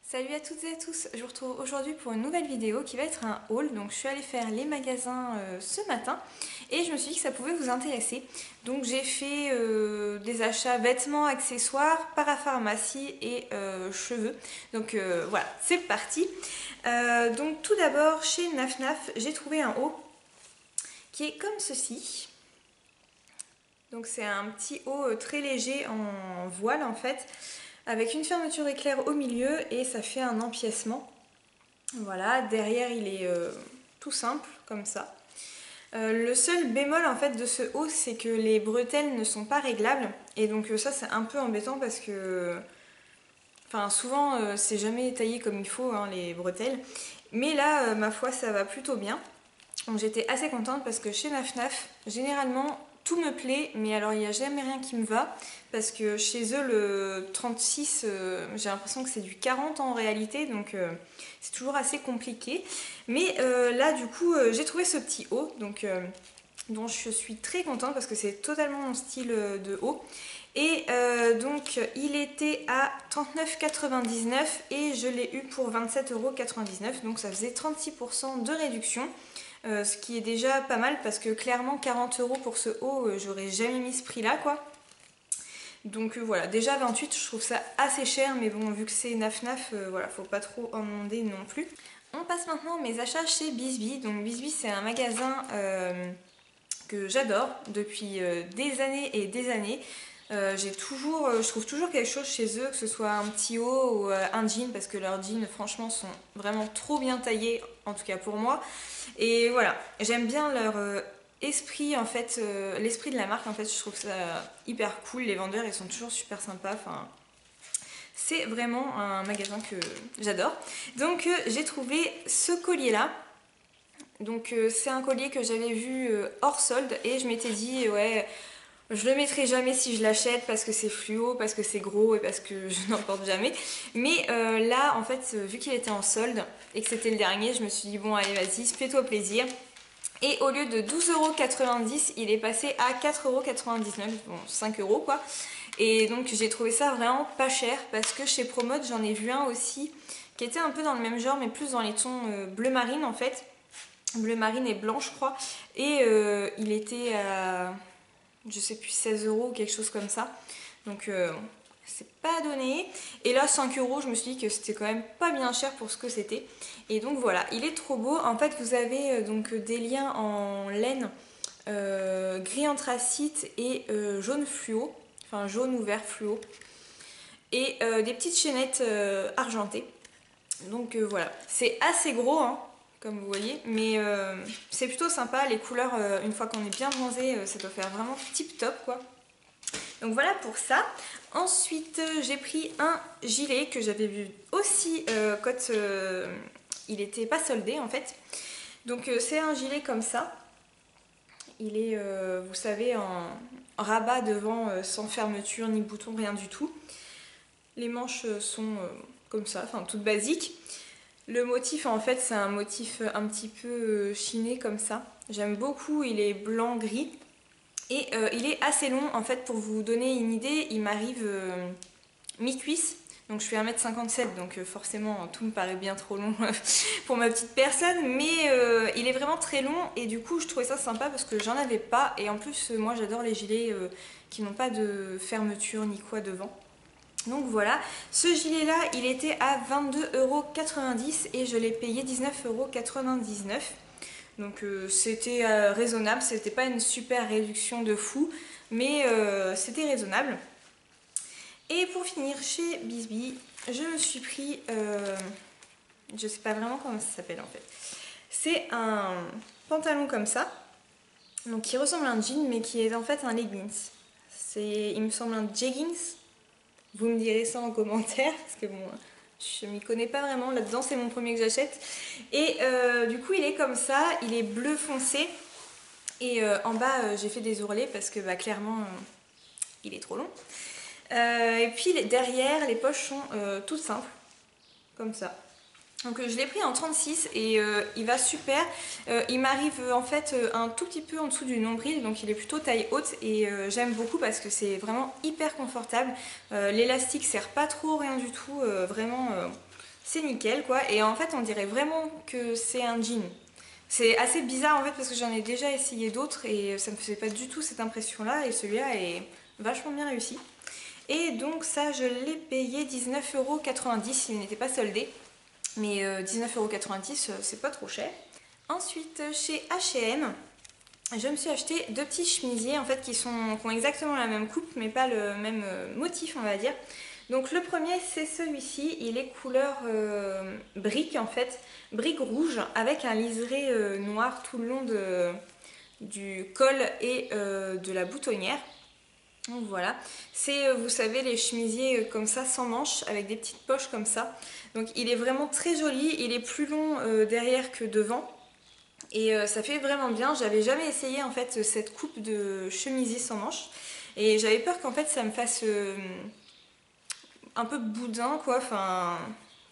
Salut à toutes et à tous, je vous retrouve aujourd'hui pour une nouvelle vidéo qui va être un haul. Donc je suis allée faire les magasins ce matin et je me suis dit que ça pouvait vous intéresser. Donc j'ai fait des achats vêtements, accessoires, parapharmacie et cheveux. Donc voilà, c'est parti. Donc tout d'abord chez Naf Naf, j'ai trouvé un haut qui est comme ceci. Donc c'est un petit haut très léger en voile en fait, avec une fermeture éclair au milieu et ça fait un empiècement. Voilà, derrière il est tout simple comme ça. Le seul bémol en fait de ce haut, c'est que les bretelles ne sont pas réglables et donc ça c'est un peu embêtant parce que enfin souvent c'est jamais taillé comme il faut hein, les bretelles, mais là ma foi ça va plutôt bien. Donc j'étais assez contente parce que chez Naf Naf, généralement tout me plaît, mais alors il n'y a jamais rien qui me va parce que chez eux le 36, j'ai l'impression que c'est du 40 en réalité, donc c'est toujours assez compliqué. Mais là du coup j'ai trouvé ce petit haut, donc dont je suis très contente parce que c'est totalement mon style de haut. Et donc il était à 39,99 et je l'ai eu pour 27,99 €, donc ça faisait 36% de réduction. Ce qui est déjà pas mal parce que clairement 40 € pour ce haut, j'aurais jamais mis ce prix là quoi. Donc voilà, déjà 28 je trouve ça assez cher, mais bon vu que c'est Naf Naf, voilà, faut pas trop en demander non plus. On passe maintenant à mes achats chez Bisbee. Donc Bisbee c'est un magasin que j'adore depuis des années et des années. Je trouve toujours quelque chose chez eux, que ce soit un petit haut ou un jean, parce que leurs jeans franchement sont vraiment trop bien taillés, en tout cas pour moi. Et voilà, j'aime bien leur esprit en fait, l'esprit de la marque en fait, je trouve ça hyper cool. Les vendeurs ils sont toujours super sympas, enfin c'est vraiment un magasin que j'adore. Donc j'ai trouvé ce collier là. Donc c'est un collier que j'avais vu hors solde et je m'étais dit ouais je le mettrai jamais si je l'achète parce que c'est fluo, parce que c'est gros et parce que je n'en porte jamais. Mais là en fait vu qu'il était en solde et que c'était le dernier, je me suis dit bon allez vas-y fais-toi plaisir. Et au lieu de 12,90 € il est passé à 4,99 €, bon 5 € quoi. Et donc j'ai trouvé ça vraiment pas cher parce que chez Promote j'en ai vu un aussi qui était un peu dans le même genre mais plus dans les tons bleu marine en fait. Bleu marine et blanc je crois. Et il était à je sais plus 16 € ou quelque chose comme ça. Donc c'est pas donné. Et là 5 € je me suis dit que c'était quand même pas bien cher pour ce que c'était. Et donc voilà, il est trop beau. En fait vous avez donc des liens en laine gris anthracite et jaune fluo. Enfin jaune ou vert fluo. Et des petites chaînettes argentées. Donc voilà, c'est assez gros hein, comme vous voyez, mais c'est plutôt sympa. Les couleurs, une fois qu'on est bien bronzé, ça doit faire vraiment tip top quoi. Donc voilà pour ça. Ensuite j'ai pris un gilet que j'avais vu aussi quand il était pas soldé en fait. Donc c'est un gilet comme ça. Il est, vous savez, en rabat devant, sans fermeture ni bouton, rien du tout. Les manches sont comme ça, enfin toutes basiques. Le motif en fait c'est un motif un petit peu chiné comme ça. J'aime beaucoup, il est blanc-gris. Et il est assez long en fait, pour vous donner une idée, il m'arrive mi-cuisse. Donc je fais 1,57 m donc forcément tout me paraît bien trop long pour ma petite personne. Mais il est vraiment très long et du coup je trouvais ça sympa parce que j'en avais pas. Et en plus moi j'adore les gilets qui n'ont pas de fermeture ni quoi devant. Donc voilà, ce gilet là il était à 22,90 € et je l'ai payé 19,99 €. Donc c'était raisonnable, c'était pas une super réduction de fou, mais c'était raisonnable. Et pour finir chez Bisbee, je me suis pris, je sais pas vraiment comment ça s'appelle en fait. C'est un pantalon comme ça, donc qui ressemble à un jean mais qui est en fait un leggings. C'est, il me semble, un jeggings. Vous me direz ça en commentaire parce que bon, je m'y connais pas vraiment là-dedans, c'est mon premier que j'achète. Et du coup il est comme ça, il est bleu foncé. Et en bas j'ai fait des ourlets parce que bah, clairement il est trop long. Et puis derrière les poches sont toutes simples, comme ça. Donc je l'ai pris en 36 et il va super. Il m'arrive en fait un tout petit peu en dessous du nombril, donc il est plutôt taille haute et j'aime beaucoup parce que c'est vraiment hyper confortable. L'élastique sert pas trop, rien du tout, vraiment c'est nickel quoi. Et en fait on dirait vraiment que c'est un jean. C'est assez bizarre en fait parce que j'en ai déjà essayé d'autres et ça me faisait pas du tout cette impression là, et celui-là est vachement bien réussi. Et donc ça je l'ai payé 19,90 €, il n'était pas soldé, mais 19,90 € c'est pas trop cher. Ensuite chez H&M, je me suis acheté deux petits chemisiers en fait qui ont exactement la même coupe mais pas le même motif on va dire. Donc le premier c'est celui-ci, il est couleur brique en fait, brique rouge avec un liseré noir tout le long du col et de la boutonnière. Donc voilà, c'est vous savez les chemisiers comme ça sans manches avec des petites poches comme ça. Donc il est vraiment très joli, il est plus long derrière que devant. Et ça fait vraiment bien. J'avais jamais essayé en fait cette coupe de chemisier sans manches et j'avais peur qu'en fait ça me fasse un peu boudin quoi, enfin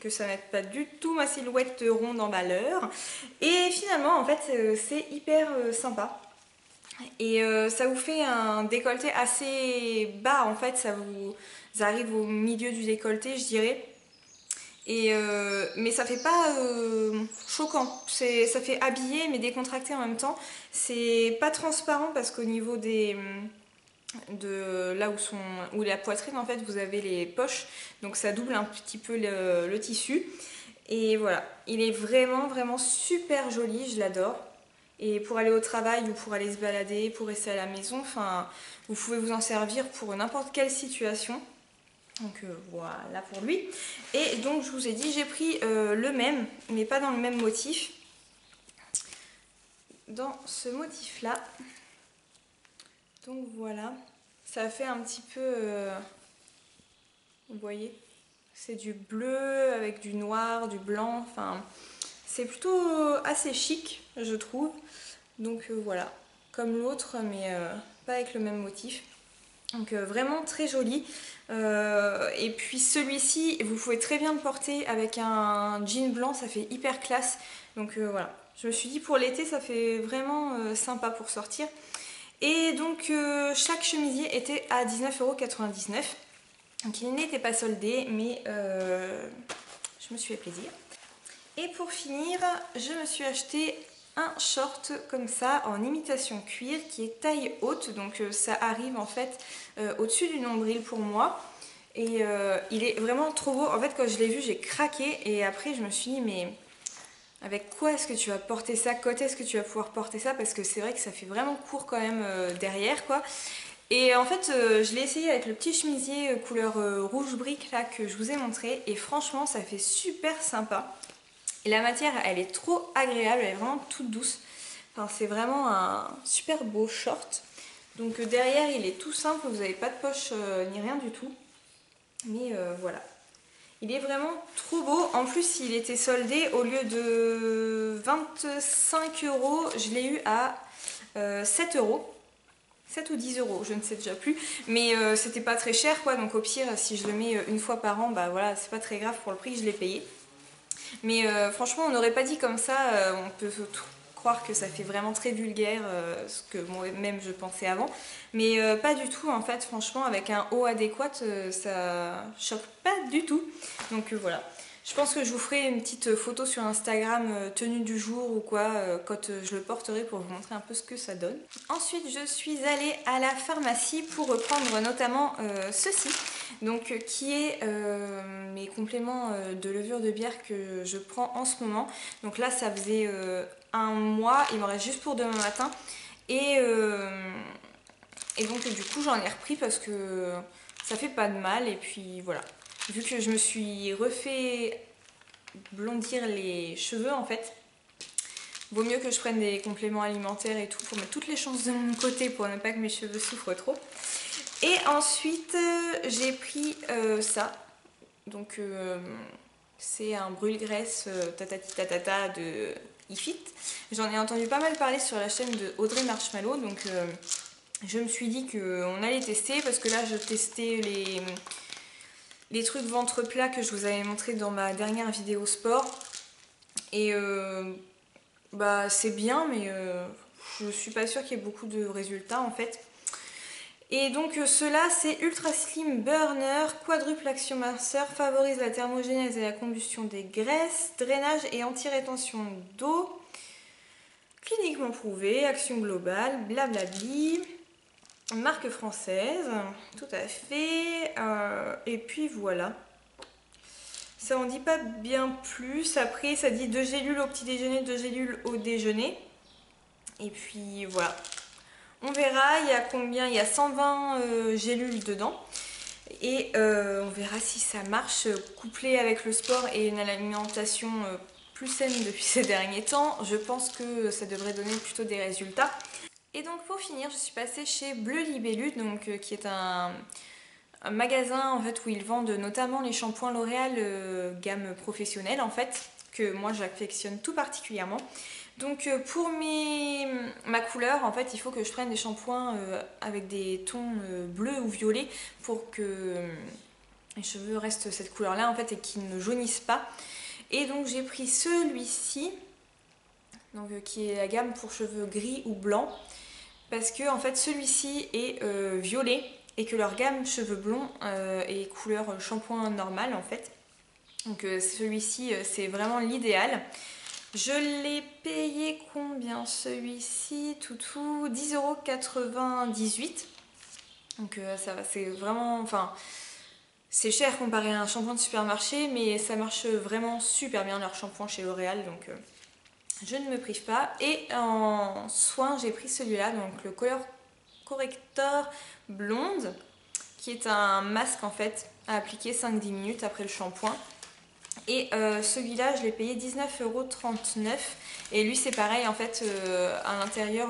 que ça mette pas du tout ma silhouette ronde en valeur. Et finalement en fait c'est hyper sympa. Et ça vous fait un décolleté assez bas en fait, ça vous arrive au milieu du décolleté je dirais. Et mais ça fait pas choquant, ça fait habillé mais décontracté en même temps. C'est pas transparent parce qu'au niveau de là où la poitrine en fait vous avez les poches, donc ça double un petit peu le tissu. Et voilà, il est vraiment vraiment super joli, je l'adore. Et pour aller au travail ou pour aller se balader, pour rester à la maison, enfin vous pouvez vous en servir pour n'importe quelle situation. Donc voilà pour lui. Et donc je vous ai dit j'ai pris le même mais pas dans le même motif, dans ce motif là. Donc voilà, ça fait un petit peu vous voyez, c'est du bleu avec du noir, du blanc, enfin c'est plutôt assez chic je trouve. Donc voilà, comme l'autre mais pas avec le même motif. Donc vraiment très joli. Et puis celui-ci, vous pouvez très bien le porter avec un jean blanc, ça fait hyper classe. Donc voilà, je me suis dit pour l'été ça fait vraiment sympa pour sortir. Et donc chaque chemisier était à 19,99 €. Donc il n'était pas soldé, mais je me suis fait plaisir. Et pour finir, je me suis acheté un short comme ça en imitation cuir qui est taille haute, donc ça arrive en fait au-dessus du nombril pour moi. Et il est vraiment trop beau. En fait quand je l'ai vu j'ai craqué et après je me suis dit mais avec quoi est-ce que tu vas porter ça? Quand est-ce que tu vas pouvoir porter ça? Parce que c'est vrai que ça fait vraiment court quand même derrière quoi. Et en fait je l'ai essayé avec le petit chemisier couleur rouge brique là que je vous ai montré et franchement ça fait super sympa. Et la matière, elle est trop agréable, elle est vraiment toute douce. Enfin, c'est vraiment un super beau short. Donc derrière, il est tout simple, vous n'avez pas de poche ni rien du tout. Mais voilà. Il est vraiment trop beau. En plus, il était soldé au lieu de 25 €, je l'ai eu à 7 €. 7 ou 10 €, je ne sais déjà plus. Mais c'était pas très cher quoi. Donc au pire, si je le mets une fois par an, bah voilà, c'est pas très grave pour le prix que je l'ai payé. Mais franchement, on n'aurait pas dit comme ça, on peut croire que ça fait vraiment très vulgaire, ce que moi-même je pensais avant. Mais pas du tout, en fait, franchement, avec un haut adéquat, ça choque pas du tout. Donc voilà. Je pense que je vous ferai une petite photo sur Instagram tenue du jour ou quoi quand je le porterai pour vous montrer un peu ce que ça donne. Ensuite je suis allée à la pharmacie pour reprendre notamment ceci, donc qui est mes compléments de levure de bière que je prends en ce moment. Donc là ça faisait un mois, il m'en reste juste pour demain matin et donc du coup j'en ai repris parce que ça fait pas de mal et puis voilà. Vu que je me suis refait blondir les cheveux en fait, vaut mieux que je prenne des compléments alimentaires et tout pour mettre toutes les chances de mon côté pour ne pas que mes cheveux souffrent trop. Et ensuite j'ai pris ça, donc c'est un brûle-graisse tatati tatata de iFit. J'en ai entendu pas mal parler sur la chaîne de Audrey Marshmallow, donc je me suis dit qu'on allait tester parce que là je testais les trucs ventre plat que je vous avais montré dans ma dernière vidéo sport. Et bah c'est bien mais je suis pas sûre qu'il y ait beaucoup de résultats en fait. Et donc ceux-là, c'est Ultra Slim Burner, quadruple action minceur, favorise la thermogénèse et la combustion des graisses, drainage et anti-rétention d'eau, cliniquement prouvé, action globale, blablabli, marque française, tout à fait, et puis voilà. Ça en dit pas bien plus, après ça dit 2 gélules au petit déjeuner, 2 gélules au déjeuner, et puis voilà. On verra, il y a combien? Il y a 120 gélules dedans. Et on verra si ça marche, couplé avec le sport et une alimentation plus saine depuis ces derniers temps. Je pense que ça devrait donner plutôt des résultats. Et donc pour finir, je suis passée chez Bleu Libellule, donc, qui est un magasin en fait, où ils vendent notamment les shampoings L'Oréal gamme professionnelle en fait, que moi j'affectionne tout particulièrement. Donc pour ma couleur, en fait, il faut que je prenne des shampoings avec des tons bleus ou violets pour que les cheveux restent cette couleur-là en fait et qu'ils ne jaunissent pas. Et donc j'ai pris celui-ci, donc qui est la gamme pour cheveux gris ou blancs, parce que en fait celui-ci est violet et que leur gamme cheveux blonds est couleur shampoing normal en fait. Donc celui-ci c'est vraiment l'idéal. Je l'ai payé combien celui-ci? Toutou, 10,98 €. Donc ça va, c'est vraiment, enfin, c'est cher comparé à un shampoing de supermarché, mais ça marche vraiment super bien leur shampoing chez L'Oréal, donc je ne me prive pas. Et en soin, j'ai pris celui-là, donc le Color Corrector Blonde, qui est un masque en fait à appliquer 5-10 minutes après le shampoing. Et celui-là, je l'ai payé 19,39 €. Et lui, c'est pareil, en fait, à l'intérieur,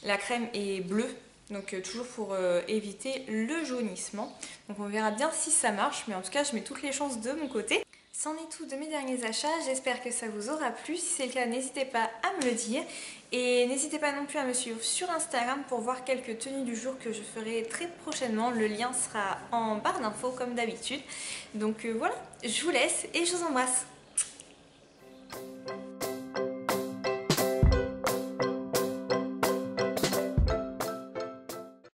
la crème est bleue. Donc toujours pour éviter le jaunissement. Donc on verra bien si ça marche. Mais en tout cas, je mets toutes les chances de mon côté. C'en est tout de mes derniers achats. J'espère que ça vous aura plu. Si c'est le cas, n'hésitez pas à me le dire. Et n'hésitez pas non plus à me suivre sur Instagram pour voir quelques tenues du jour que je ferai très prochainement. Le lien sera en barre d'infos comme d'habitude. Donc voilà, je vous laisse et je vous embrasse.